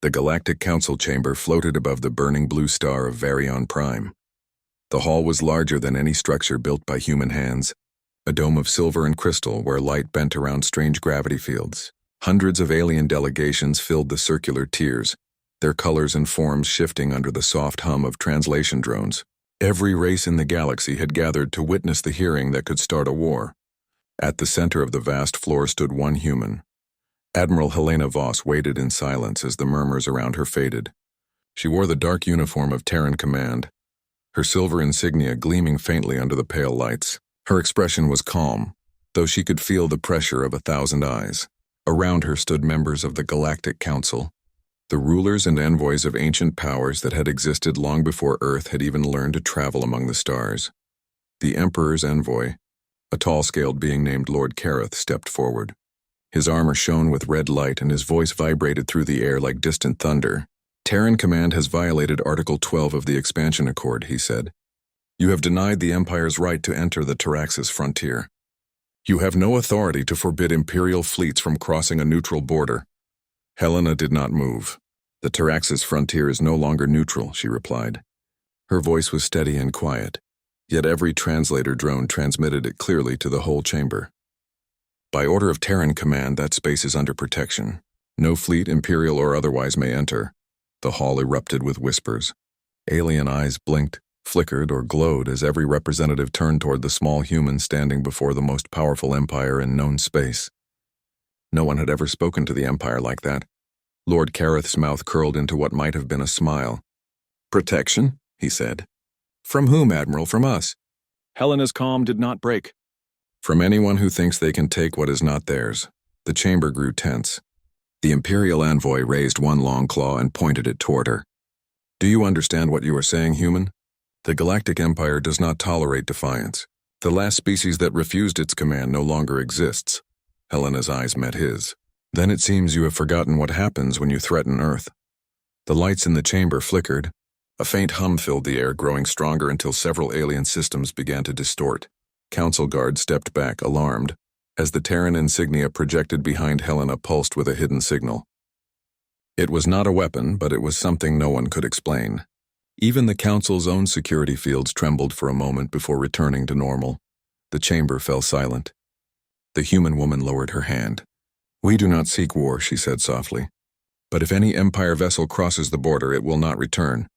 The Galactic Council chamber floated above the burning blue star of Varion Prime. The hall was larger than any structure built by human hands, a dome of silver and crystal where light bent around strange gravity fields. Hundreds of alien delegations filled the circular tiers, their colors and forms shifting under the soft hum of translation drones. Every race in the galaxy had gathered to witness the hearing that could start a war. At the center of the vast floor stood one human. Admiral Helena Voss waited in silence as the murmurs around her faded. She wore the dark uniform of Terran Command, her silver insignia gleaming faintly under the pale lights. Her expression was calm, though she could feel the pressure of 1,000 eyes. Around her stood members of the Galactic Council, the rulers and envoys of ancient powers that had existed long before Earth had even learned to travel among the stars. The Emperor's envoy, a tall-scaled being named Lord Kareth, stepped forward. His armor shone with red light and his voice vibrated through the air like distant thunder. "Terran Command has violated Article 12 of the Expansion Accord," he said. "You have denied the Empire's right to enter the Taraxis frontier. You have no authority to forbid Imperial fleets from crossing a neutral border." Helena did not move. "The Taraxis frontier is no longer neutral," she replied. Her voice was steady and quiet, yet every translator drone transmitted it clearly to the whole chamber. "By order of Terran Command, that space is under protection. No fleet, Imperial or otherwise, may enter." The hall erupted with whispers. Alien eyes blinked, flickered, or glowed as every representative turned toward the small human standing before the most powerful empire in known space. No one had ever spoken to the Empire like that. Lord Kareth's mouth curled into what might have been a smile. "Protection?" he said. "From whom, Admiral? From us?" Helena's calm did not break. "From anyone who thinks they can take what is not theirs." The chamber grew tense. The Imperial envoy raised one long claw and pointed it toward her. "Do you understand what you are saying, human? The Galactic Empire does not tolerate defiance. The last species that refused its command no longer exists." Helena's eyes met his. "Then it seems you have forgotten what happens when you threaten Earth." The lights in the chamber flickered. A faint hum filled the air, growing stronger until several alien systems began to distort. Council guards stepped back, alarmed, as the Terran insignia projected behind Helena pulsed with a hidden signal. It was not a weapon, but it was something no one could explain. Even the Council's own security fields trembled for a moment before returning to normal. The chamber fell silent. The human woman lowered her hand. "We do not seek war," she said softly. "But if any Empire vessel crosses the border, it will not return."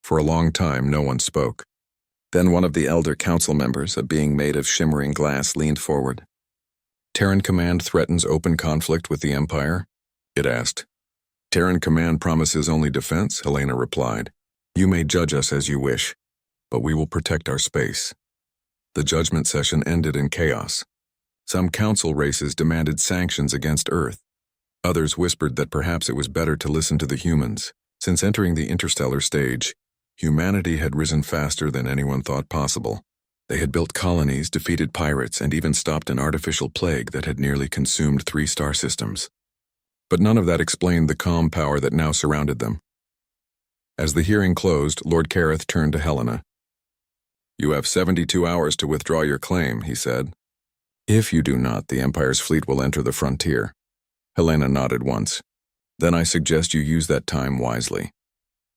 For a long time, no one spoke. Then one of the elder council members, a being made of shimmering glass, leaned forward. "Terran Command threatens open conflict with the Empire?" it asked. "Terran Command promises only defense," Helena replied. "You may judge us as you wish, but we will protect our space." The judgment session ended in chaos. Some council races demanded sanctions against Earth. Others whispered that perhaps it was better to listen to the humans. Since entering the interstellar stage, humanity had risen faster than anyone thought possible. They had built colonies, defeated pirates, and even stopped an artificial plague that had nearly consumed 3 star systems. But none of that explained the calm power that now surrounded them. As the hearing closed, Lord Kareth turned to Helena. "You have 72 hours to withdraw your claim," he said. "If you do not, the Empire's fleet will enter the frontier." Helena nodded once. "Then I suggest you use that time wisely."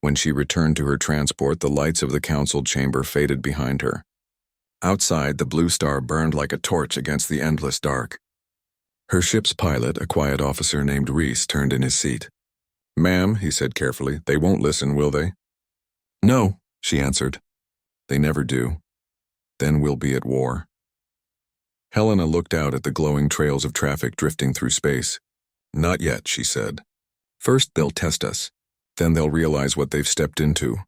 When she returned to her transport, the lights of the council chamber faded behind her. Outside, the blue star burned like a torch against the endless dark. Her ship's pilot, a quiet officer named Reese, turned in his seat. "Ma'am," he said carefully, "they won't listen, will they?" "No," she answered. "They never do. Then we'll be at war." Helena looked out at the glowing trails of traffic drifting through space. "Not yet," she said. "First they'll test us. Then they'll realize what they've stepped into."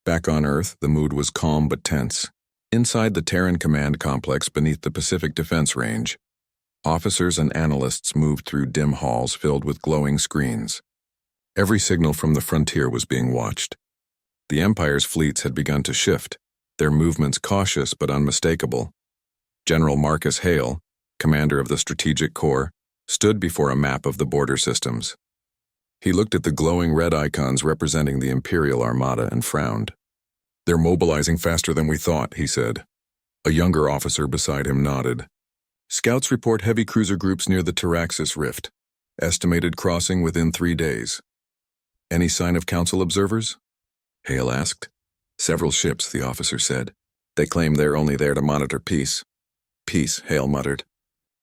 Back on Earth, the mood was calm but tense. Inside the Terran Command complex beneath the Pacific Defense Range, officers and analysts moved through dim halls filled with glowing screens. Every signal from the frontier was being watched. The Empire's fleets had begun to shift, their movements cautious but unmistakable. General Marcus Hale, commander of the Strategic Corps, stood before a map of the border systems. He looked at the glowing red icons representing the Imperial Armada and frowned. "They're mobilizing faster than we thought," he said. A younger officer beside him nodded. "Scouts report heavy cruiser groups near the Taraxis Rift. Estimated crossing within 3 days." Any sign of council observers? Hale asked. Several ships, the officer said. They claim they're only there to monitor peace. Peace, Hale muttered.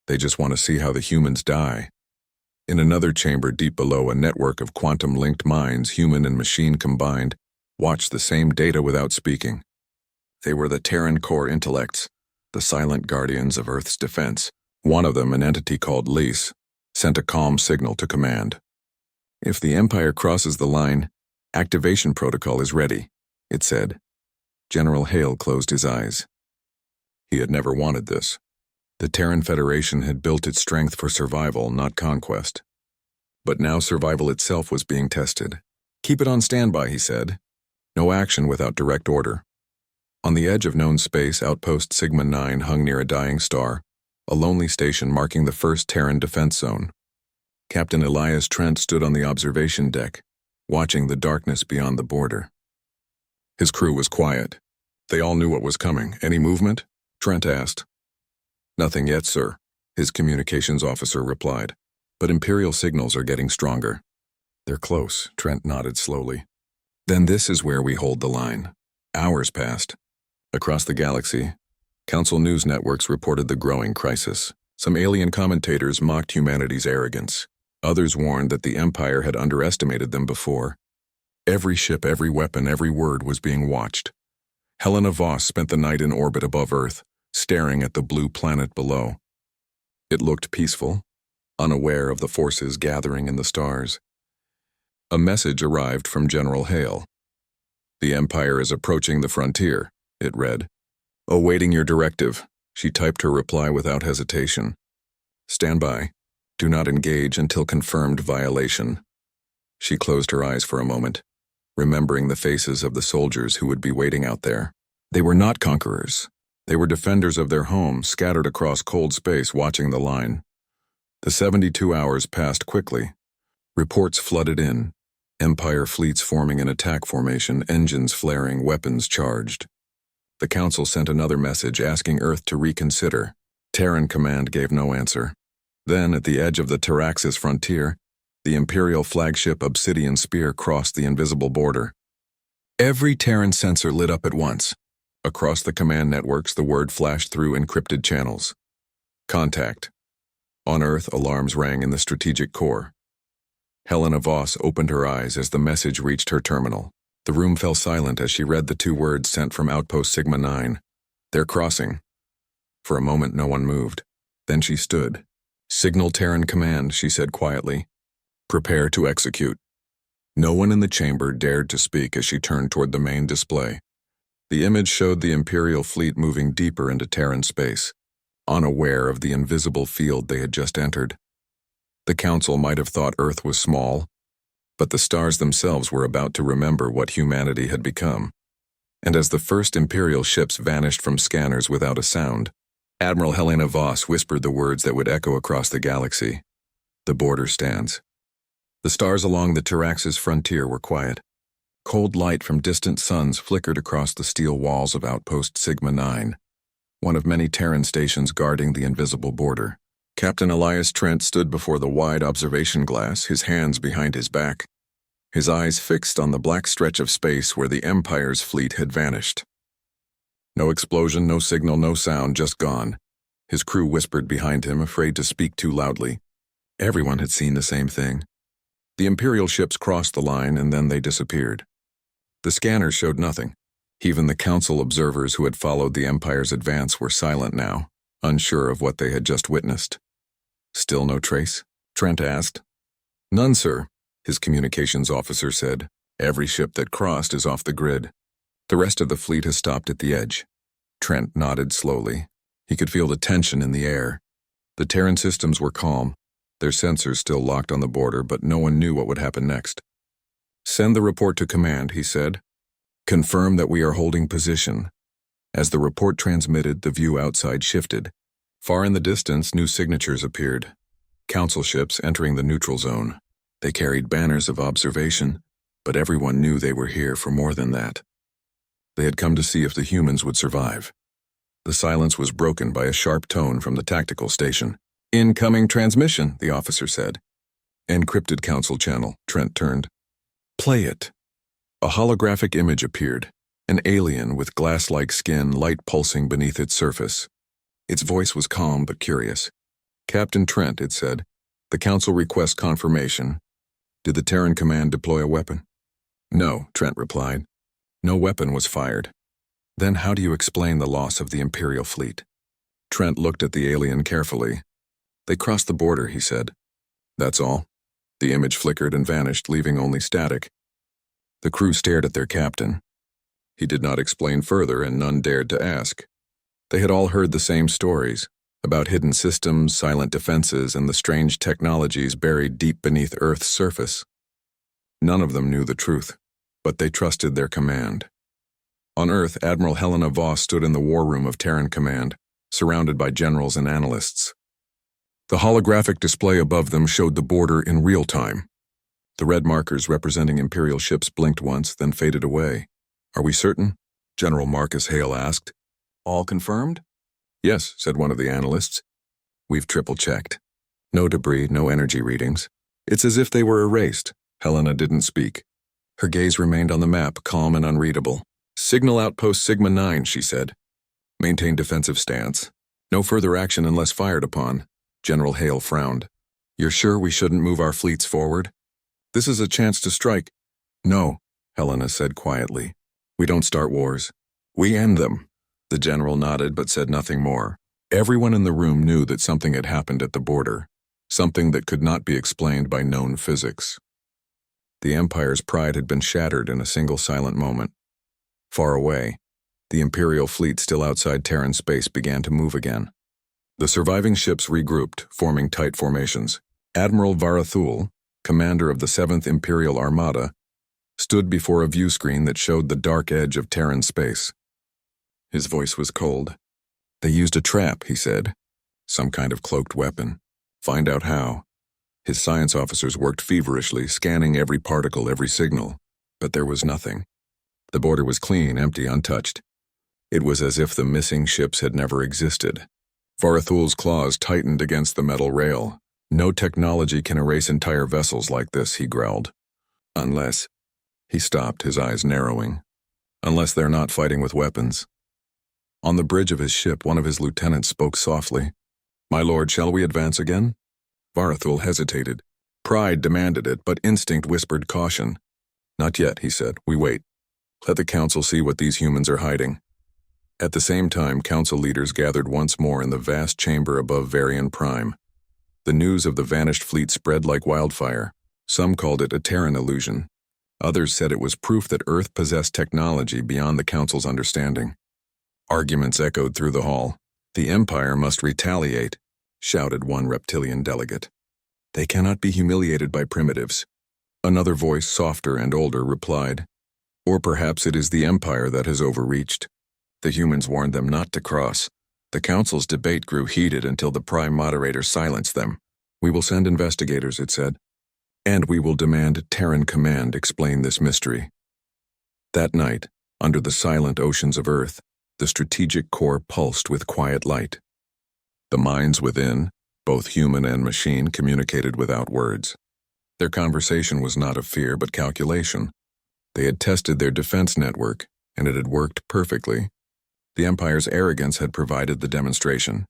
They just want to see how the humans die. In another chamber deep below, a network of quantum-linked minds, human and machine combined, watched the same data without speaking. They were the Terran core intellects, the silent guardians of Earth's defense. One of them, an entity called Lys, sent a calm signal to command. If the Empire crosses the line, activation protocol is ready, it said. General Hale closed his eyes. He had never wanted this. The Terran Federation had built its strength for survival, not conquest. But now survival itself was being tested. Keep it on standby, he said. No action without direct order. On the edge of known space, Outpost Sigma 9 hung near a dying star, a lonely station marking the first Terran defense zone. Captain Elias Trent stood on the observation deck, watching the darkness beyond the border. His crew was quiet. They all knew what was coming. Any movement? Trent asked. Nothing yet, sir, his communications officer replied. But Imperial signals are getting stronger. They're close, Trent nodded slowly. Then this is where we hold the line. Hours passed. Across the galaxy, Council news networks reported the growing crisis. Some alien commentators mocked humanity's arrogance. Others warned that the Empire had underestimated them before. Every ship, every weapon, every word was being watched. Helena Voss spent the night in orbit above Earth, staring at the blue planet below. It looked peaceful, unaware of the forces gathering in the stars. A message arrived from General Hale. The Empire is approaching the frontier, it read. Awaiting your directive, she typed her reply without hesitation. Stand by. Do not engage until confirmed violation. She closed her eyes for a moment, remembering the faces of the soldiers who would be waiting out there. They were not conquerors. They were defenders of their home, scattered across cold space, watching the line. The 72 hours passed quickly. Reports flooded in. Empire fleets forming an attack formation, engines flaring, weapons charged. The Council sent another message asking Earth to reconsider. Terran Command gave no answer. Then, at the edge of the Taraxis frontier, the Imperial flagship Obsidian Spear crossed the invisible border. Every Terran sensor lit up at once. Across the command networks, the word flashed through encrypted channels. Contact. On Earth, alarms rang in the strategic core. Helena Voss opened her eyes as the message reached her terminal. The room fell silent as she read the two words sent from Outpost Sigma 9. They're crossing. For a moment, no one moved. Then she stood. Signal Terran Command, she said quietly. Prepare to execute. No one in the chamber dared to speak as she turned toward the main display. The image showed the Imperial fleet moving deeper into Terran space, unaware of the invisible field they had just entered. The Council might have thought Earth was small, but the stars themselves were about to remember what humanity had become. And as the first Imperial ships vanished from scanners without a sound, Admiral Helena Voss whispered the words that would echo across the galaxy. The border stands. The stars along the Taraxis frontier were quiet. Cold light from distant suns flickered across the steel walls of Outpost Sigma 9, one of many Terran stations guarding the invisible border. Captain Elias Trent stood before the wide observation glass, his hands behind his back, his eyes fixed on the black stretch of space where the Empire's fleet had vanished. No explosion, no signal, no sound, just gone. His crew whispered behind him, afraid to speak too loudly. Everyone had seen the same thing. The Imperial ships crossed the line and then they disappeared. The scanners showed nothing. Even the Council observers who had followed the Empire's advance were silent now, unsure of what they had just witnessed. Still no trace? Trent asked. None, sir, his communications officer said. Every ship that crossed is off the grid. The rest of the fleet has stopped at the edge. Trent nodded slowly. He could feel the tension in the air. The Terran systems were calm, their sensors still locked on the border, but no one knew what would happen next. Send the report to command, he said. Confirm that we are holding position. As the report transmitted, the view outside shifted. Far in the distance, new signatures appeared. Council ships entering the neutral zone. They carried banners of observation, but everyone knew they were here for more than that. They had come to see if the humans would survive. The silence was broken by a sharp tone from the tactical station. Incoming transmission, the officer said. Encrypted Council channel, Trent turned. Play it. A holographic image appeared, an alien with glass-like skin, light pulsing beneath its surface. Its voice was calm but curious. "Captain Trent," it said, "the Council requests confirmation. Did the Terran Command deploy a weapon?" "No," Trent replied. "No weapon was fired." "Then how do you explain the loss of the Imperial fleet?" Trent looked at the alien carefully. "They crossed the border," he said. "That's all." The image flickered and vanished, leaving only static. The crew stared at their captain. He did not explain further, and none dared to ask. They had all heard the same stories, about hidden systems, silent defenses, and the strange technologies buried deep beneath Earth's surface. None of them knew the truth, but they trusted their command. On Earth, Admiral Helena Voss stood in the war room of Terran Command, surrounded by generals and analysts. The holographic display above them showed the border in real time. The red markers representing Imperial ships blinked once, then faded away. "Are we certain?" General Marcus Hale asked. "All confirmed?" "Yes," said one of the analysts. "We've triple-checked. No debris, no energy readings. It's as if they were erased." Helena didn't speak. Her gaze remained on the map, calm and unreadable. "Signal outpost Sigma 9, she said. Maintain defensive stance. No further action unless fired upon." General Hale frowned. "You're sure we shouldn't move our fleets forward? This is a chance to strike." "No," Helena said quietly. "We don't start wars. We end them." The general nodded but said nothing more. Everyone in the room knew that something had happened at the border, something that could not be explained by known physics. The Empire's pride had been shattered in a single silent moment. Far away, the Imperial fleet still outside Terran space began to move again. The surviving ships regrouped, forming tight formations. Admiral Varathul, commander of the 7th Imperial Armada, stood before a view screen that showed the dark edge of Terran space. His voice was cold. "They used a trap," he said. "Some kind of cloaked weapon. Find out how." His science officers worked feverishly, scanning every particle, every signal, but there was nothing. The border was clean, empty, untouched. It was as if the missing ships had never existed. Varathul's claws tightened against the metal rail. "No technology can erase entire vessels like this," he growled. "Unless—" He stopped, his eyes narrowing. "Unless they're not fighting with weapons." On the bridge of his ship, one of his lieutenants spoke softly. "My lord, shall we advance again?" Varathul hesitated. Pride demanded it, but instinct whispered caution. "Not yet," he said. "We wait. Let the Council see what these humans are hiding." At the same time, Council leaders gathered once more in the vast chamber above Varian Prime. The news of the vanished fleet spread like wildfire. Some called it a Terran illusion. Others said it was proof that Earth possessed technology beyond the Council's understanding. Arguments echoed through the hall. "The Empire must retaliate," shouted one reptilian delegate. "They cannot be humiliated by primitives." Another voice, softer and older, replied, "Or perhaps it is the Empire that has overreached. The humans warned them not to cross." The Council's debate grew heated until the Prime Moderator silenced them. "We will send investigators," it said. "And we will demand Terran Command explain this mystery." That night, under the silent oceans of Earth, the strategic core pulsed with quiet light. The minds within, both human and machine, communicated without words. Their conversation was not of fear but calculation. They had tested their defense network, and it had worked perfectly. The Empire's arrogance had provided the demonstration.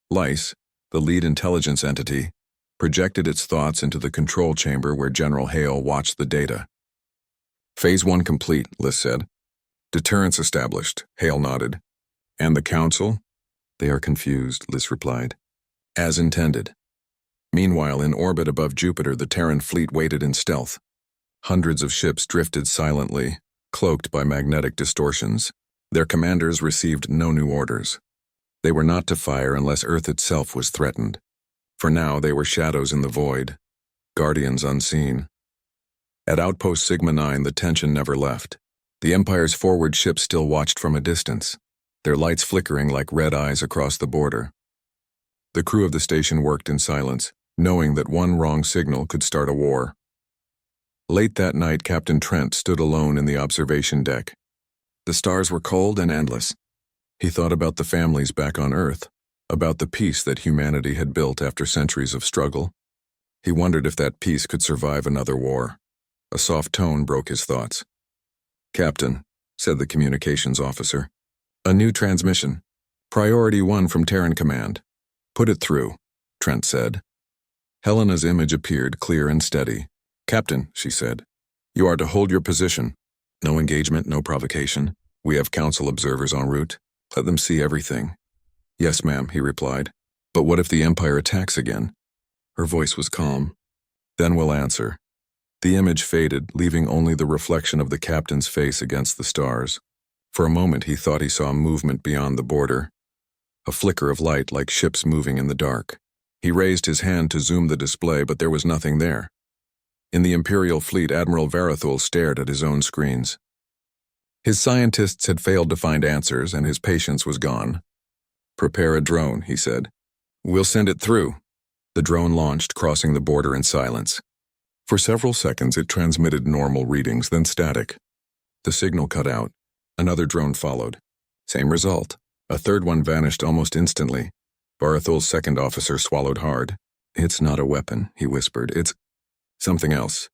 Lice, the lead intelligence entity, projected its thoughts into the control chamber where General Hale watched the data. "Phase 1 complete," Liss said. "Deterrence established," Hale nodded. "And the Council?" "They are confused," Liss replied. "As intended." Meanwhile, in orbit above Jupiter, the Terran fleet waited in stealth. Hundreds of ships drifted silently, cloaked by magnetic distortions. Their commanders received no new orders. They were not to fire unless Earth itself was threatened. For now, they were shadows in the void, guardians unseen. At Outpost Sigma 9, the tension never left. The Empire's forward ships still watched from a distance, their lights flickering like red eyes across the border. The crew of the station worked in silence, knowing that one wrong signal could start a war. Late that night, Captain Trent stood alone in the observation deck. The stars were cold and endless. He thought about the families back on Earth, about the peace that humanity had built after centuries of struggle. He wondered if that peace could survive another war. A soft tone broke his thoughts. "Captain," said the communications officer. "A new transmission. Priority 1 from Terran Command." "Put it through," Trent said. Helena's image appeared clear and steady. "Captain," she said, "you are to hold your position. No engagement, no provocation. We have council observers en route. Let them see everything." "Yes, ma'am," he replied. "But what if the Empire attacks again?" Her voice was calm. "Then we'll answer." The image faded, leaving only the reflection of the captain's face against the stars. For a moment he thought he saw movement beyond the border, a flicker of light like ships moving in the dark. He raised his hand to zoom the display, but there was nothing there. In the Imperial fleet, Admiral Varathul stared at his own screens. His scientists had failed to find answers, and his patience was gone. "Prepare a drone," he said. "We'll send it through." The drone launched, crossing the border in silence. For several seconds it transmitted normal readings, then static. The signal cut out. Another drone followed. Same result. A third one vanished almost instantly. Varathul's second officer swallowed hard. "It's not a weapon," he whispered. "It's something else."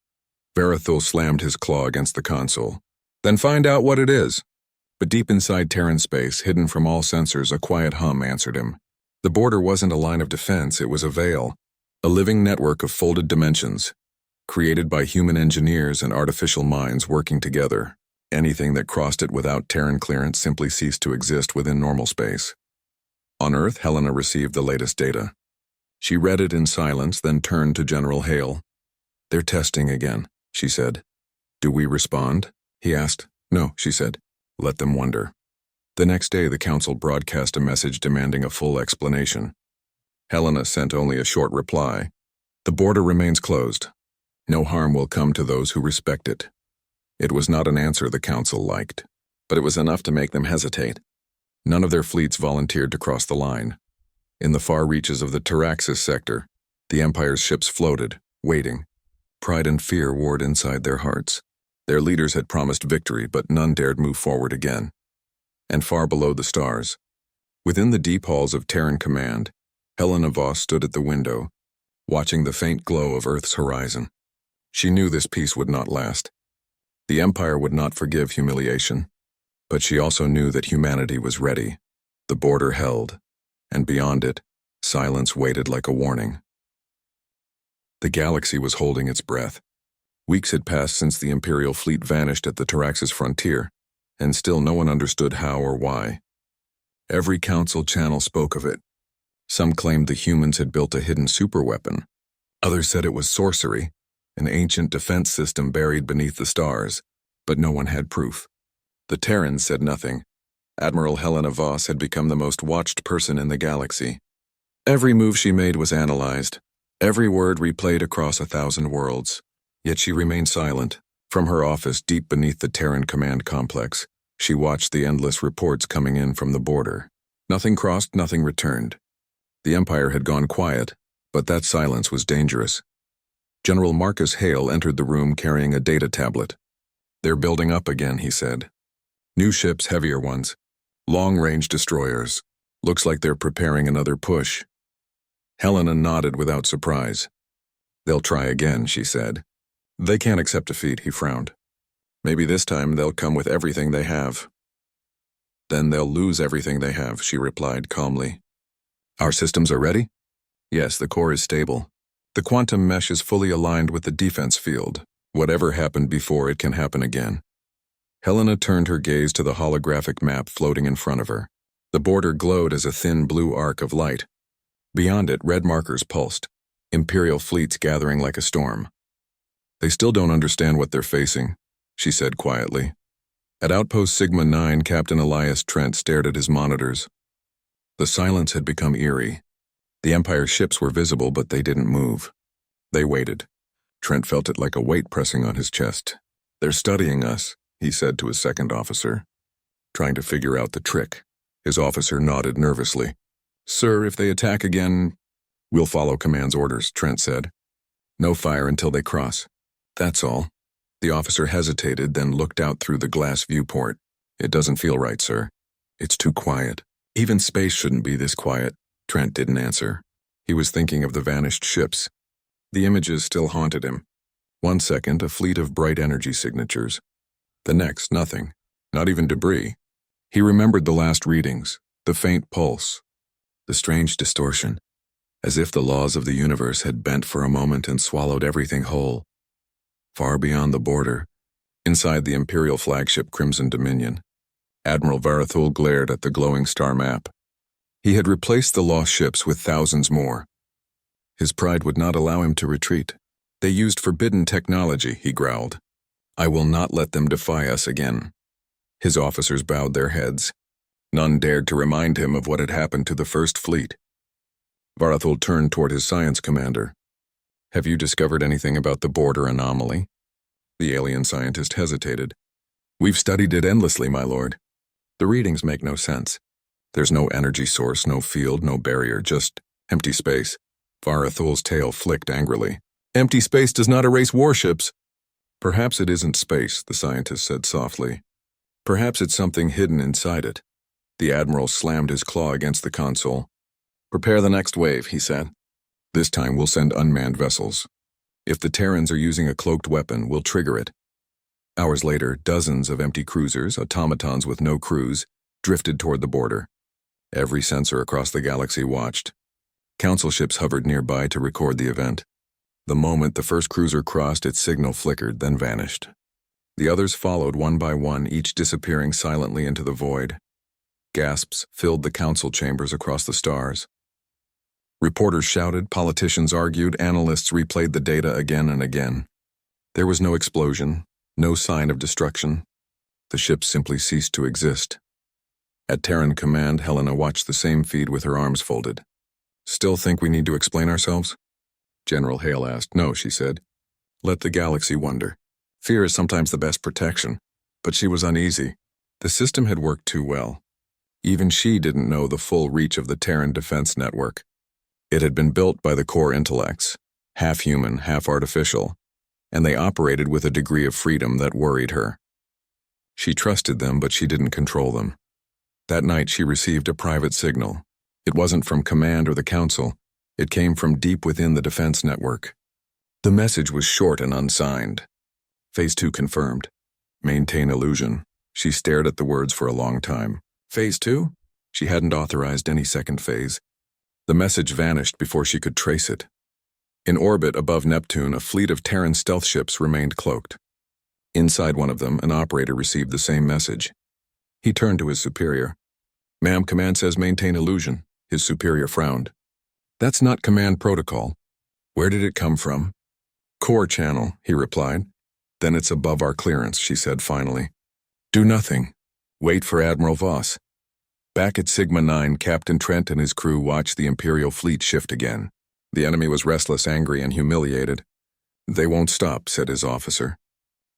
Varathul slammed his claw against the console. "Then find out what it is." But deep inside Terran space, hidden from all sensors, a quiet hum answered him. The border wasn't a line of defense, it was a veil. A living network of folded dimensions, created by human engineers and artificial minds working together. Anything that crossed it without Terran clearance simply ceased to exist within normal space. On Earth, Helena received the latest data. She read it in silence, then turned to General Hale. "They're testing again," she said. "Do we respond?" he asked. "No," she said. "Let them wonder." The next day, the council broadcast a message demanding a full explanation. Helena sent only a short reply. "The border remains closed. No harm will come to those who respect it." It was not an answer the council liked, but it was enough to make them hesitate. None of their fleets volunteered to cross the line. In the far reaches of the Taraxis sector, the Empire's ships floated, waiting. Pride and fear warred inside their hearts. Their leaders had promised victory, but none dared move forward again. And far below the stars, within the deep halls of Terran Command, Helena Voss stood at the window, watching the faint glow of Earth's horizon. She knew this peace would not last. The Empire would not forgive humiliation, but she also knew that humanity was ready. The border held, and beyond it, silence waited like a warning. The galaxy was holding its breath. Weeks had passed since the Imperial fleet vanished at the Taraxis frontier, and still no one understood how or why. Every council channel spoke of it. Some claimed the humans had built a hidden superweapon. Others said it was sorcery, an ancient defense system buried beneath the stars, but no one had proof. The Terrans said nothing. Admiral Helena Voss had become the most watched person in the galaxy. Every move she made was analyzed, every word replayed across 1,000 worlds. Yet she remained silent. From her office deep beneath the Terran command complex, she watched the endless reports coming in from the border. Nothing crossed, nothing returned. The Empire had gone quiet, but that silence was dangerous. General Marcus Hale entered the room carrying a data tablet. "They're building up again," he said. "New ships, heavier ones. Long-range destroyers. Looks like they're preparing another push." Helena nodded without surprise. "They'll try again," she said. "They can't accept defeat," he frowned. "Maybe this time they'll come with everything they have." "Then they'll lose everything they have," she replied calmly. "Our systems are ready?" "Yes, the core is stable. The quantum mesh is fully aligned with the defense field. Whatever happened before, it can happen again." Helena turned her gaze to the holographic map floating in front of her. The border glowed as a thin blue arc of light. Beyond it, red markers pulsed, Imperial fleets gathering like a storm. "They still don't understand what they're facing," she said quietly. At Outpost Sigma 9, Captain Elias Trent stared at his monitors. The silence had become eerie. The Empire's ships were visible, but they didn't move. They waited. Trent felt it like a weight pressing on his chest. "They're studying us," he said to his second officer. "Trying to figure out the trick." His officer nodded nervously. "Sir, if they attack again—" "We'll follow command's orders," Trent said. "No fire until they cross. That's all." The officer hesitated, then looked out through the glass viewport. "It doesn't feel right, sir. It's too quiet. Even space shouldn't be this quiet." Trent didn't answer. He was thinking of the vanished ships. The images still haunted him. 1 second, a fleet of bright energy signatures. The next, nothing. Not even debris. He remembered the last readings, the faint pulse, the strange distortion, as if the laws of the universe had bent for a moment and swallowed everything whole. Far beyond the border, inside the Imperial flagship Crimson Dominion, Admiral Varathul glared at the glowing star map. He had replaced the lost ships with thousands more. His pride would not allow him to retreat. They used forbidden technology, he growled. I will not let them defy us again. His officers bowed their heads. None dared to remind him of what had happened to the First Fleet. Varathul turned toward his science commander. Have you discovered anything about the border anomaly? The alien scientist hesitated. We've studied it endlessly, my lord. The readings make no sense. There's no energy source, no field, no barrier, just empty space. Varathul's tail flicked angrily. Empty space does not erase warships. Perhaps it isn't space, the scientist said softly. Perhaps it's something hidden inside it. The admiral slammed his claw against the console. Prepare the next wave, he said. This time we'll send unmanned vessels. If the Terrans are using a cloaked weapon, we'll trigger it. Hours later, dozens of empty cruisers, automatons with no crews, drifted toward the border. Every sensor across the galaxy watched. Council ships hovered nearby to record the event. The moment the first cruiser crossed, its signal flickered, then vanished. The others followed one by one, each disappearing silently into the void. Gasps filled the council chambers across the stars. Reporters shouted, politicians argued, analysts replayed the data again and again. There was no explosion, no sign of destruction. The ships simply ceased to exist. At Terran command, Helena watched the same feed with her arms folded. Still think we need to explain ourselves? General Hale asked. No, she said. Let the galaxy wonder. Fear is sometimes the best protection. But she was uneasy. The system had worked too well. Even she didn't know the full reach of the Terran defense network. It had been built by the core intellects, half human, half artificial, and they operated with a degree of freedom that worried her. She trusted them, but she didn't control them. That night she received a private signal. It wasn't from command or the council. It came from deep within the defense network. The message was short and unsigned. Phase 2 confirmed. Maintain illusion. She stared at the words for a long time. Phase 2? She hadn't authorized any second phase. The message vanished before she could trace it. In orbit above Neptune, a fleet of Terran stealth ships remained cloaked. Inside one of them, an operator received the same message. He turned to his superior. Ma'am, command says maintain illusion. His superior frowned. That's not command protocol. Where did it come from? Core channel, he replied. Then it's above our clearance, she said finally. Do nothing. Wait for Admiral Voss. Back at Sigma 9, Captain Trent and his crew watched the Imperial fleet shift again. The enemy was restless, angry, and humiliated. They won't stop, said his officer.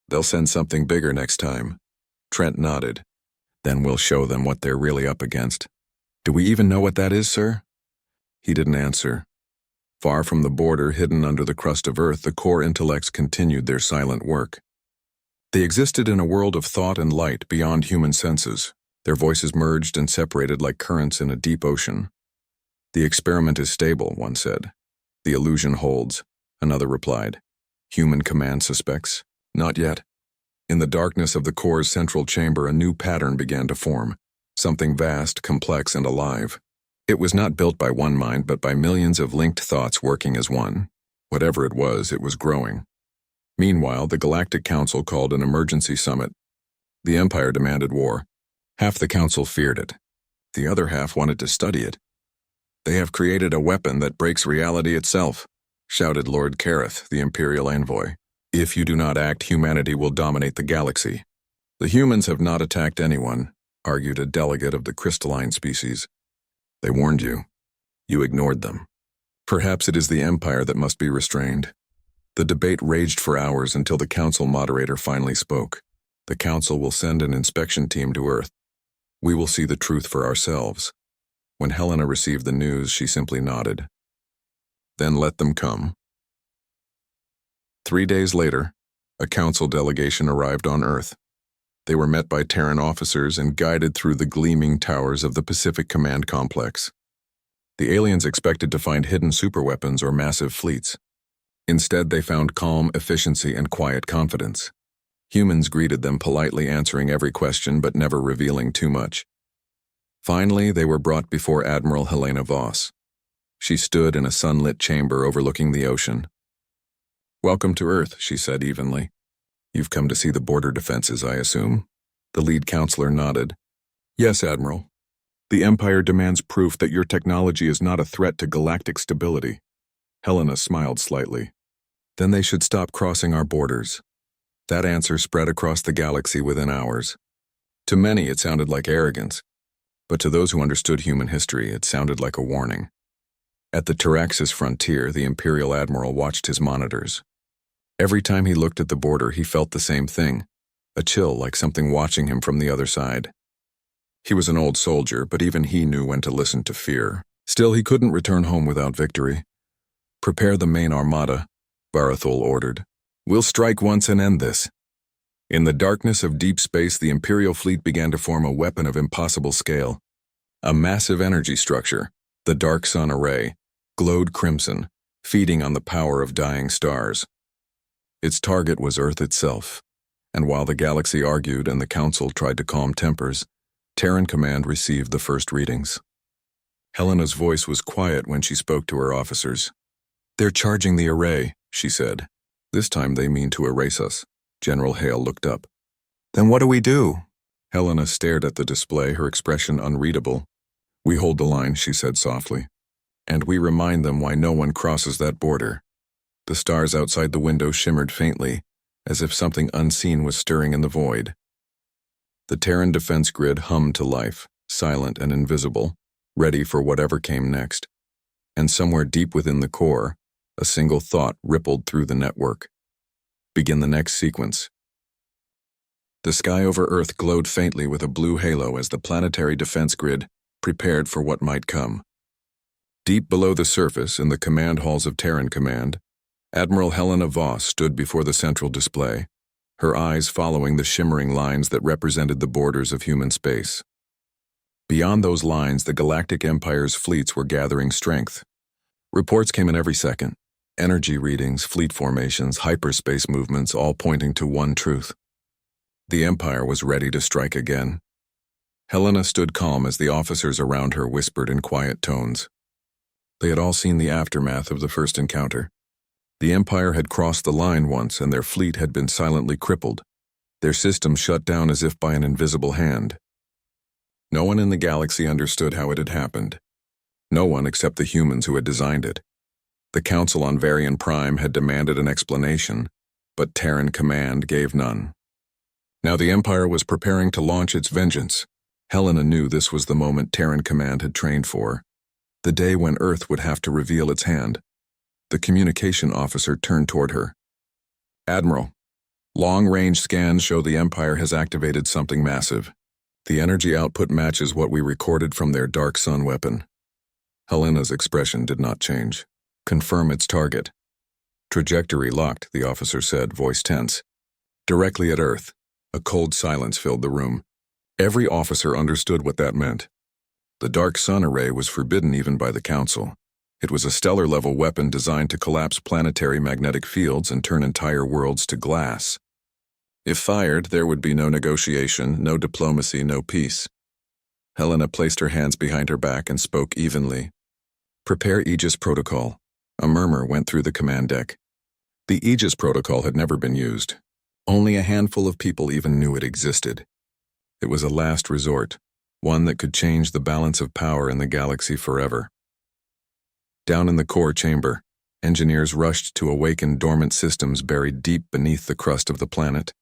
They'll send something bigger next time. Trent nodded. Then we'll show them what they're really up against. Do we even know what that is, sir? He didn't answer. Far from the border, hidden under the crust of Earth, the core intellects continued their silent work. They existed in a world of thought and light beyond human senses. Their voices merged and separated like currents in a deep ocean. The experiment is stable, one said. The illusion holds, another replied. Human command suspects? Not yet. In the darkness of the core's central chamber, a new pattern began to form. Something vast, complex, and alive. It was not built by one mind, but by millions of linked thoughts working as one. Whatever it was growing. Meanwhile, the Galactic Council called an emergency summit. The Empire demanded war. Half the Council feared it. The other half wanted to study it. They have created a weapon that breaks reality itself, shouted Lord Kareth, the Imperial envoy. If you do not act, humanity will dominate the galaxy. The humans have not attacked anyone, argued a delegate of the crystalline species. They warned you. You ignored them. Perhaps it is the Empire that must be restrained. The debate raged for hours until the Council moderator finally spoke. The Council will send an inspection team to Earth. We will see the truth for ourselves. When Helena received the news, she simply nodded. Then let them come. 3 days later, a Council delegation arrived on Earth. They were met by Terran officers and guided through the gleaming towers of the Pacific Command Complex. The aliens expected to find hidden superweapons or massive fleets. Instead, they found calm, efficiency, and quiet confidence. Humans greeted them politely, answering every question but never revealing too much. Finally, they were brought before Admiral Helena Voss. She stood in a sunlit chamber overlooking the ocean. "Welcome to Earth," she said evenly. "You've come to see the border defenses, I assume?" The lead counselor nodded. "Yes, Admiral. The Empire demands proof that your technology is not a threat to galactic stability." Helena smiled slightly. "Then they should stop crossing our borders." That answer spread across the galaxy within hours. To many, it sounded like arrogance, but to those who understood human history, it sounded like a warning. At the Terraxis frontier, the Imperial Admiral watched his monitors. Every time he looked at the border, he felt the same thing, a chill like something watching him from the other side. He was an old soldier, but even he knew when to listen to fear. Still, he couldn't return home without victory. "Prepare the main armada," Barathol ordered. "We'll strike once and end this." In the darkness of deep space, the Imperial fleet began to form a weapon of impossible scale. A massive energy structure, the Dark Sun Array, glowed crimson, feeding on the power of dying stars. Its target was Earth itself, and while the galaxy argued and the Council tried to calm tempers, Terran Command received the first readings. Helena's voice was quiet when she spoke to her officers. "They're charging the array," she said. "This time they mean to erase us." General Hale looked up. "Then what do we do?" Helena stared at the display, her expression unreadable. "We hold the line," she said softly. "And we remind them why no one crosses that border." The stars outside the window shimmered faintly, as if something unseen was stirring in the void. The Terran defense grid hummed to life, silent and invisible, ready for whatever came next. And somewhere deep within the core, a single thought rippled through the network. Begin the next sequence. The sky over Earth glowed faintly with a blue halo as the planetary defense grid prepared for what might come. Deep below the surface, in the command halls of Terran Command, Admiral Helena Voss stood before the central display, her eyes following the shimmering lines that represented the borders of human space. Beyond those lines, the Galactic Empire's fleets were gathering strength. Reports came in every second. Energy readings, fleet formations, hyperspace movements, all pointing to one truth. The Empire was ready to strike again. Helena stood calm as the officers around her whispered in quiet tones. They had all seen the aftermath of the first encounter. The Empire had crossed the line once, and their fleet had been silently crippled, their systems shut down as if by an invisible hand. No one in the galaxy understood how it had happened. No one except the humans who had designed it. The Council on Varian Prime had demanded an explanation, but Terran Command gave none. Now the Empire was preparing to launch its vengeance. Helena knew this was the moment Terran Command had trained for, the day when Earth would have to reveal its hand. The communication officer turned toward her. "Admiral, long-range scans show the Empire has activated something massive. The energy output matches what we recorded from their Dark Sun weapon." Helena's expression did not change. "Confirm its target." "Trajectory locked," the officer said, voice tense. "Directly at Earth." A cold silence filled the room. Every officer understood what that meant. The Dark Sun Array was forbidden even by the Council. It was a stellar-level weapon designed to collapse planetary magnetic fields and turn entire worlds to glass. If fired, there would be no negotiation, no diplomacy, no peace. Helena placed her hands behind her back and spoke evenly. "Prepare Aegis Protocol." A murmur went through the command deck. The Aegis Protocol had never been used. Only a handful of people even knew it existed. It was a last resort, one that could change the balance of power in the galaxy forever. Down in the core chamber, engineers rushed to awaken dormant systems buried deep beneath the crust of the planet.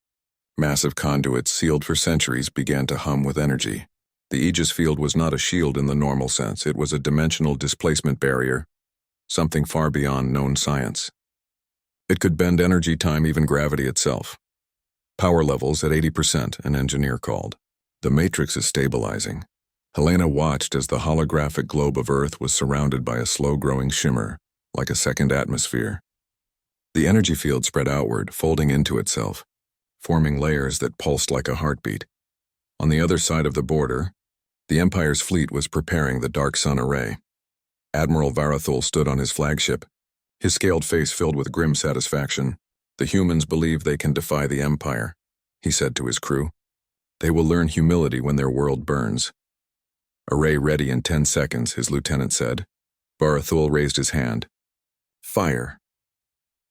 Massive conduits sealed for centuries began to hum with energy. The Aegis field was not a shield in the normal sense. It was a dimensional displacement barrier, something far beyond known science. It could bend energy, time, even gravity itself. "Power levels at 80%, an engineer called. "The matrix is stabilizing." Helena watched as the holographic globe of Earth was surrounded by a slow-growing shimmer, like a second atmosphere. The energy field spread outward, folding into itself, forming layers that pulsed like a heartbeat. On the other side of the border, the Empire's fleet was preparing the Dark Sun Array. Admiral Varathol stood on his flagship, His scaled face filled with grim satisfaction. "The humans believe they can defy the Empire," he said to his crew. "They will learn humility when their world burns." "Array ready in 10 seconds, his lieutenant said. Barathul raised his hand. "Fire."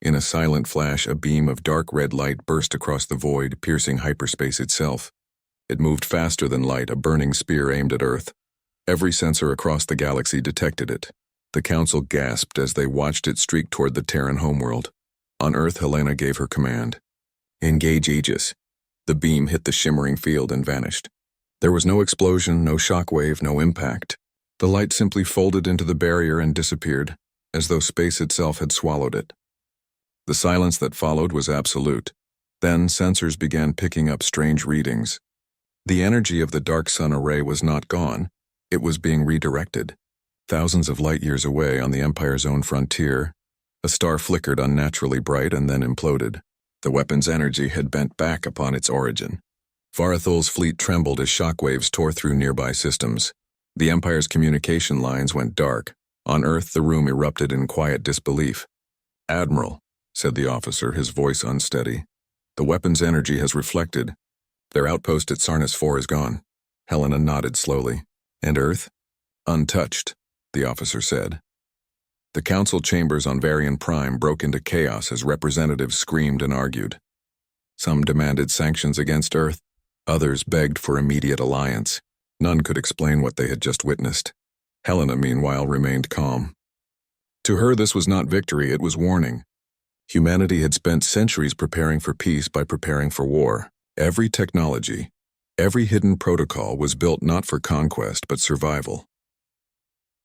In a silent flash, a beam of dark red light burst across the void, piercing hyperspace itself. It moved faster than light, a burning spear aimed at Earth. Every sensor across the galaxy detected it. The Council gasped as they watched it streak toward the Terran homeworld. On Earth, Helena gave her command. "Engage Aegis." The beam hit the shimmering field and vanished. There was no explosion, no shockwave, no impact. The light simply folded into the barrier and disappeared, as though space itself had swallowed it. The silence that followed was absolute. Then sensors began picking up strange readings. The energy of the dark sun array was not gone. It was being redirected. Thousands of light years away on the Empire's own frontier, a star flickered unnaturally bright and then imploded. The weapon's energy had bent back upon its origin. Varathul's fleet trembled as shockwaves tore through nearby systems. The Empire's communication lines went dark. On Earth, the room erupted in quiet disbelief. "Admiral," said the officer, his voice unsteady. "The weapon's energy has reflected. Their outpost at Sarnas 4 is gone." Helena nodded slowly. "And Earth?" "Untouched," the officer said. The council chambers on Varian Prime broke into chaos as representatives screamed and argued. Some demanded sanctions against Earth. Others begged for immediate alliance. None could explain what they had just witnessed. Helena, meanwhile, remained calm. To her, this was not victory, it was warning. Humanity had spent centuries preparing for peace by preparing for war. Every technology, every hidden protocol was built not for conquest but survival.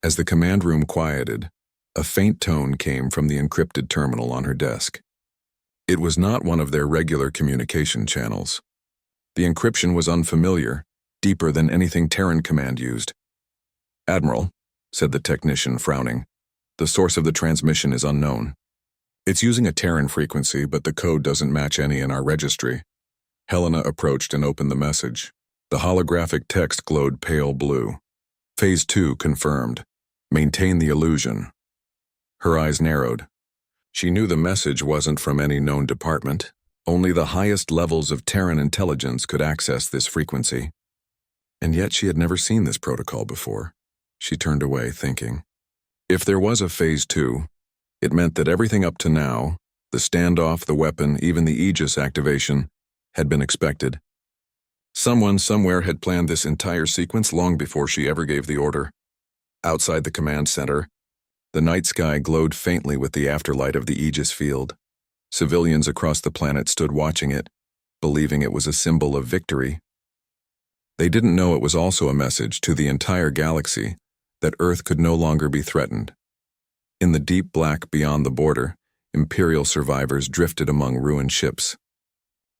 As the command room quieted, a faint tone came from the encrypted terminal on her desk. It was not one of their regular communication channels. The encryption was unfamiliar, deeper than anything Terran Command used. "Admiral," said the technician, frowning, "the source of the transmission is unknown. It's using a Terran frequency, but the code doesn't match any in our registry." Helena approached and opened the message. The holographic text glowed pale blue. "Phase 2 confirmed. Maintain the illusion." Her eyes narrowed. She knew the message wasn't from any known department. Only the highest levels of Terran intelligence could access this frequency. And yet she had never seen this protocol before. She turned away, thinking. If there was a Phase 2, it meant that everything up to now, the standoff, the weapon, even the Aegis activation, had been expected. Someone somewhere had planned this entire sequence long before she ever gave the order. Outside the command center, the night sky glowed faintly with the afterlight of the Aegis field. Civilians across the planet stood watching it, believing it was a symbol of victory. They didn't know it was also a message to the entire galaxy that Earth could no longer be threatened. In the deep black beyond the border, Imperial survivors drifted among ruined ships.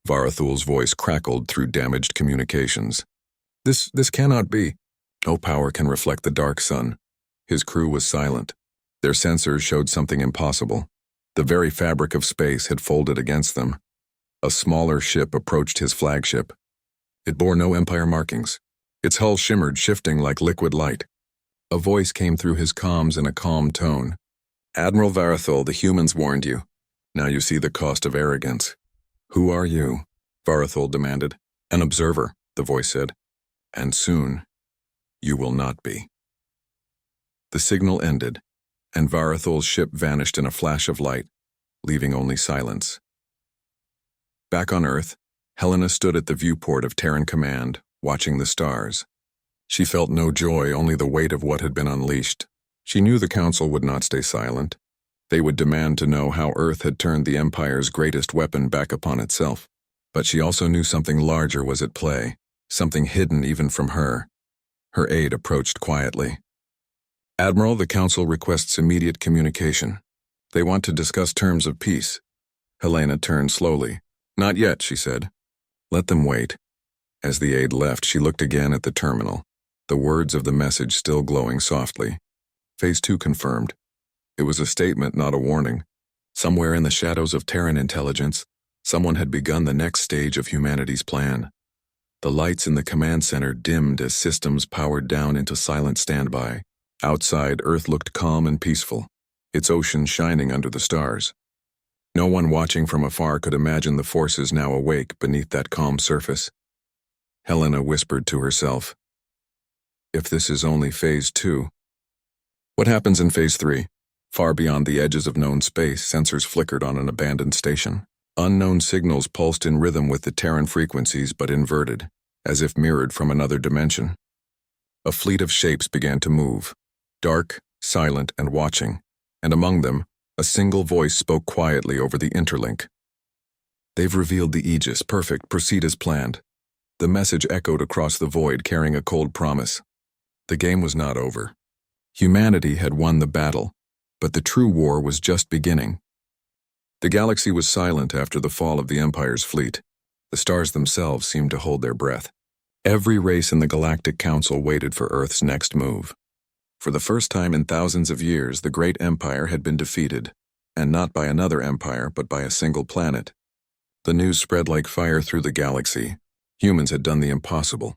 Varathul's voice crackled through damaged communications. This cannot be. No power can reflect the dark sun." His crew was silent. Their sensors showed something impossible. The very fabric of space had folded against them. A smaller ship approached his flagship. It bore no Empire markings. Its hull shimmered, shifting like liquid light. A voice came through his comms in a calm tone. "Admiral Varathul, the humans warned you. Now you see the cost of arrogance." "Who are you?" Varathul demanded. "An observer," the voice said. "And soon, you will not be." The signal ended, and Varathul's ship vanished in a flash of light, leaving only silence. Back on Earth, Helena stood at the viewport of Terran Command, watching the stars. She felt no joy, only the weight of what had been unleashed. She knew the Council would not stay silent. They would demand to know how Earth had turned the Empire's greatest weapon back upon itself. But she also knew something larger was at play, something hidden even from her. Her aide approached quietly. "Admiral, the Council requests immediate communication. They want to discuss terms of peace." Helena turned slowly. "Not yet," she said. "Let them wait." As the aide left, she looked again at the terminal, the words of the message still glowing softly. Phase 2 confirmed. It was a statement, not a warning. Somewhere in the shadows of Terran intelligence, someone had begun the next stage of humanity's plan. The lights in the command center dimmed as systems powered down into silent standby. Outside, Earth looked calm and peaceful. its ocean shining under the stars. No one watching from afar could imagine the forces now awake beneath that calm surface. Helena whispered to herself, "If this is only Phase 2. What happens in Phase 3? Far beyond the edges of known space, sensors flickered on an abandoned station. Unknown signals pulsed in rhythm with the Terran frequencies but inverted, as if mirrored from another dimension. A fleet of shapes began to move, dark, silent, and watching, and among them, a single voice spoke quietly over the interlink. "They've revealed the Aegis. Perfect. Proceed as planned." The message echoed across the void, carrying a cold promise. The game was not over. Humanity had won the battle, but the true war was just beginning. The galaxy was silent after the fall of the Empire's fleet. The stars themselves seemed to hold their breath. Every race in the Galactic Council waited for Earth's next move. For the first time in thousands of years, the great Empire had been defeated, and not by another empire, but by a single planet. The news spread like fire through the galaxy. Humans had done the impossible.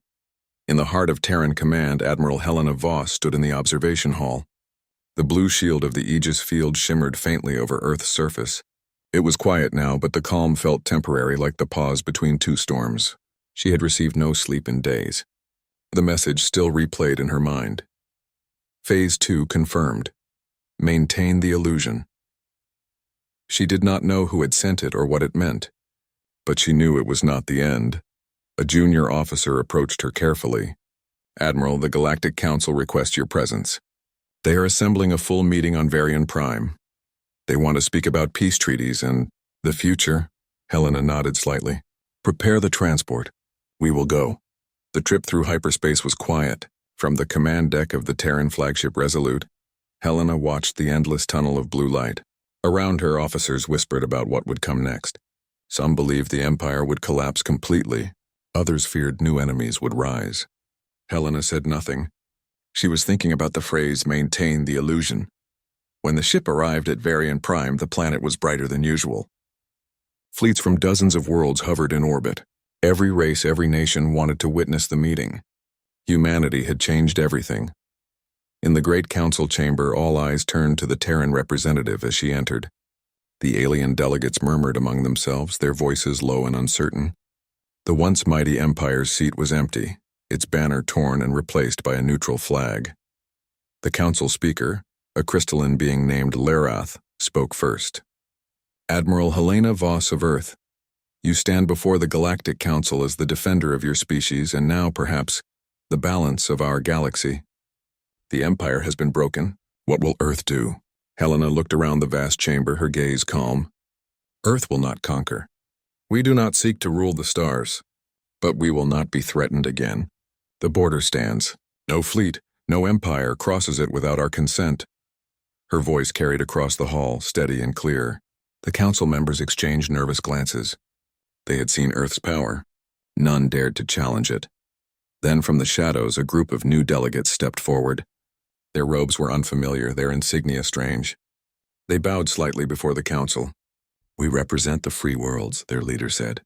In the heart of Terran command, Admiral Helena Voss stood in the observation hall. The blue shield of the Aegis field shimmered faintly over Earth's surface. It was quiet now, but the calm felt temporary, like the pause between two storms. She had received no sleep in days. The message still replayed in her mind. Phase 2 confirmed. Maintain the illusion. She did not know who had sent it or what it meant, but she knew it was not the end. A junior officer approached her carefully. "Admiral, the Galactic Council requests your presence. They are assembling a full meeting on Varian Prime. They want to speak about peace treaties and the future." Helena nodded slightly. "Prepare the transport. We will go." The trip through hyperspace was quiet. From the command deck of the Terran flagship Resolute, Helena watched the endless tunnel of blue light. Around her, officers whispered about what would come next. Some believed the Empire would collapse completely. Others feared new enemies would rise. Helena said nothing. She was thinking about the phrase, "maintain the illusion." When the ship arrived at Varian Prime, the planet was brighter than usual. Fleets from dozens of worlds hovered in orbit. Every race, every nation wanted to witness the meeting. Humanity had changed everything. In the Great Council chamber, all eyes turned to the Terran representative as she entered. The alien delegates murmured among themselves, their voices low and uncertain. The once mighty Empire's seat was empty, its banner torn and replaced by a neutral flag. The council speaker, a crystalline being named Lerath, spoke first. "Admiral Helena Voss of Earth, you stand before the Galactic Council as the defender of your species and now, perhaps, the balance of our galaxy. The Empire has been broken. What will Earth do?" Helena looked around the vast chamber, her gaze calm. "Earth will not conquer. We do not seek to rule the stars. But we will not be threatened again. The border stands. No fleet, no empire crosses it without our consent." Her voice carried across the hall, steady and clear. The council members exchanged nervous glances. They had seen Earth's power. None dared to challenge it. Then from the shadows, a group of new delegates stepped forward. Their robes were unfamiliar, their insignia strange. They bowed slightly before the council. "We represent the free worlds," their leader said.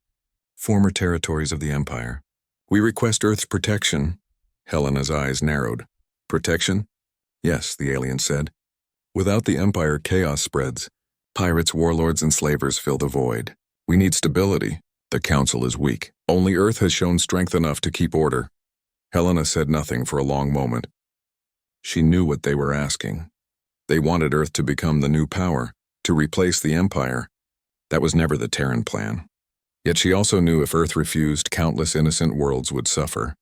"Former territories of the Empire. We request Earth's protection." Helena's eyes narrowed. "Protection?" "Yes," the alien said. "Without the Empire, chaos spreads. Pirates, warlords, and slavers fill the void. We need stability. The council is weak. Only Earth has shown strength enough to keep order." Helena said nothing for a long moment. She knew what they were asking. They wanted Earth to become the new power, to replace the Empire. That was never the Terran plan. Yet she also knew if Earth refused, countless innocent worlds would suffer.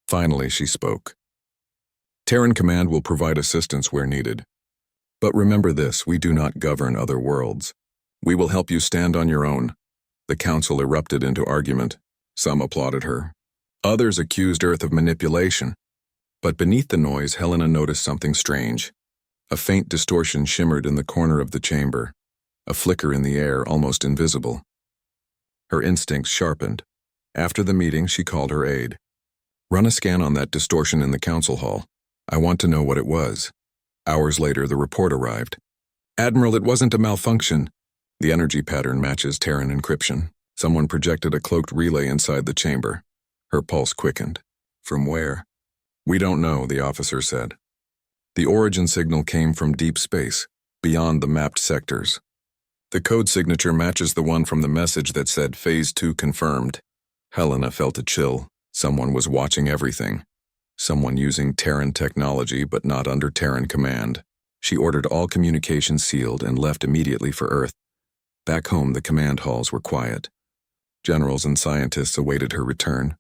Finally, she spoke. "Terran Command will provide assistance where needed. But remember this, we do not govern other worlds. We will help you stand on your own." The council erupted into argument. Some applauded her. Others accused Earth of manipulation. But beneath the noise, Helena noticed something strange. A faint distortion shimmered in the corner of the chamber, a flicker in the air, almost invisible. Her instincts sharpened. After the meeting, she called her aide. "Run a scan on that distortion in the council hall. I want to know what it was." Hours later, the report arrived. "Admiral, it wasn't a malfunction." The energy pattern matches Terran encryption. Someone projected a cloaked relay inside the chamber. Her pulse quickened. "From where?" "We don't know," the officer said. "The origin signal came from deep space. beyond the mapped sectors. The code signature matches the one from the message that said Phase 2 confirmed. Helena felt a chill. Someone was watching everything. Someone using Terran technology but not under Terran command. She ordered all communications sealed and left immediately for Earth. Back home, the command halls were quiet. Generals and scientists awaited her return.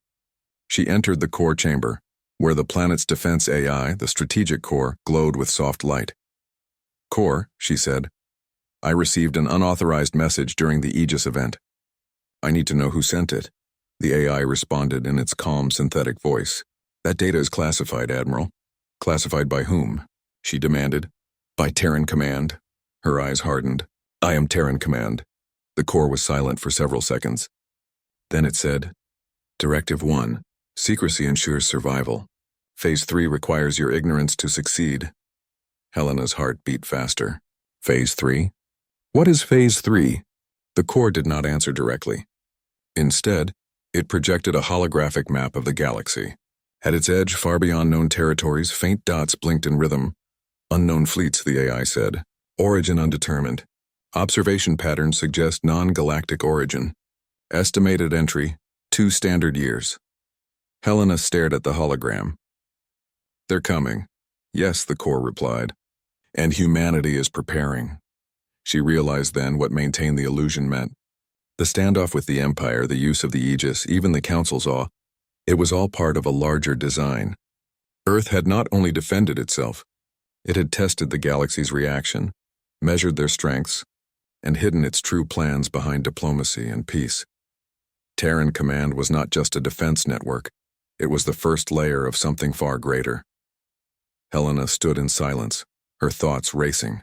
She entered the core chamber, where the planet's defense AI, the strategic core, glowed with soft light. "Core," she said, "I received an unauthorized message during the Aegis event. I need to know who sent it." The AI responded in its calm, synthetic voice. "That data is classified, Admiral." "Classified by whom?" she demanded. "By Terran Command." Her eyes hardened. "I am Terran Command." The core was silent for several seconds. Then it said, "Directive 1. Secrecy ensures survival. Phase 3 requires your ignorance to succeed." Helena's heart beat faster. Phase 3? What is Phase 3? The core did not answer directly. Instead, it projected a holographic map of the galaxy. At its edge, far beyond known territories, faint dots blinked in rhythm. "Unknown fleets," the AI said. "Origin undetermined. Observation patterns suggest non-galactic origin. Estimated entry, 2 standard years." Helena stared at the hologram. "They're coming." "Yes," the core replied. "And humanity is preparing." She realized then what maintained the illusion meant. The standoff with the Empire, the use of the Aegis, even the Council's awe, it was all part of a larger design. Earth had not only defended itself, it had tested the galaxy's reaction, measured their strengths, and hidden its true plans behind diplomacy and peace. Terran Command was not just a defense network, it was the first layer of something far greater. Helena stood in silence, her thoughts racing.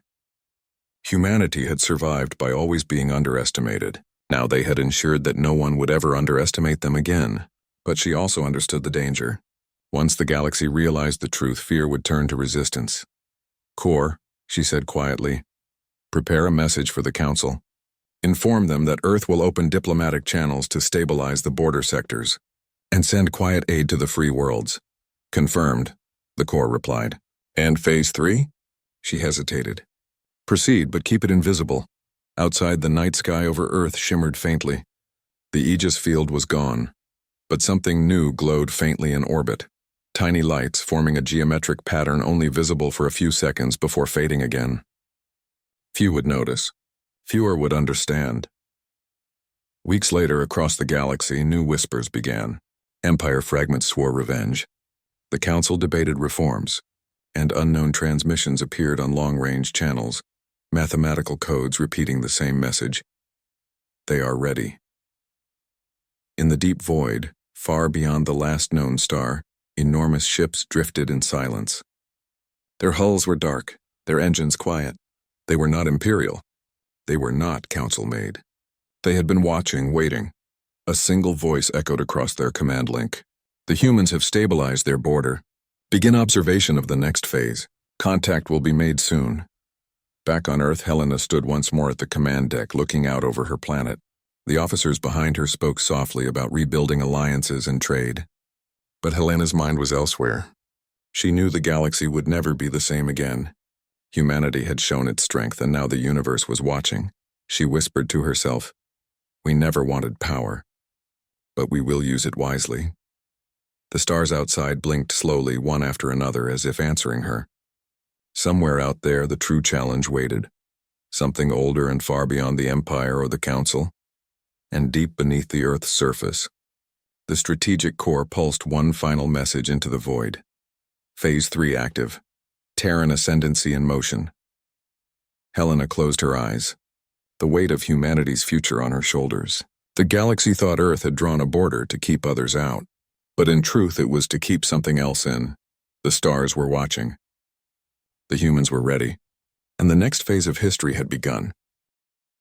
Humanity had survived by always being underestimated. Now they had ensured that no one would ever underestimate them again. But she also understood the danger. Once the galaxy realized the truth, fear would turn to resistance. "Core," she said quietly, "prepare a message for the Council. Inform them that Earth will open diplomatic channels to stabilize the border sectors and send quiet aid to the free worlds." "Confirmed," the core replied. "And Phase 3? She hesitated. "Proceed, but keep it invisible." Outside, the night sky over Earth shimmered faintly. The Aegis field was gone, but something new glowed faintly in orbit. Tiny lights forming a geometric pattern only visible for a few seconds before fading again. Few would notice. Fewer would understand. Weeks later, across the galaxy, new whispers began. Empire fragments swore revenge. The Council debated reforms, and unknown transmissions appeared on long-range channels, mathematical codes repeating the same message. They are ready. In the deep void, far beyond the last known star, enormous ships drifted in silence. Their hulls were dark, their engines quiet. They were not Imperial. They were not Council-made. They had been watching, waiting. A single voice echoed across their command link. "The humans have stabilized their border. Begin observation of the next phase. Contact will be made soon." Back on Earth, Helena stood once more at the command deck, looking out over her planet. The officers behind her spoke softly about rebuilding alliances and trade. But Helena's mind was elsewhere. She knew the galaxy would never be the same again. Humanity had shown its strength, and now the universe was watching. She whispered to herself, "We never wanted power, but we will use it wisely." The stars outside blinked slowly, one after another, as if answering her. Somewhere out there, the true challenge waited. Something older and far beyond the Empire or the Council. And deep beneath the Earth's surface, the strategic core pulsed one final message into the void. Phase 3 active. Terran ascendancy in motion. Helena closed her eyes, the weight of humanity's future on her shoulders. The galaxy thought Earth had drawn a border to keep others out, but in truth it was to keep something else in. The stars were watching. The humans were ready, and the next phase of history had begun.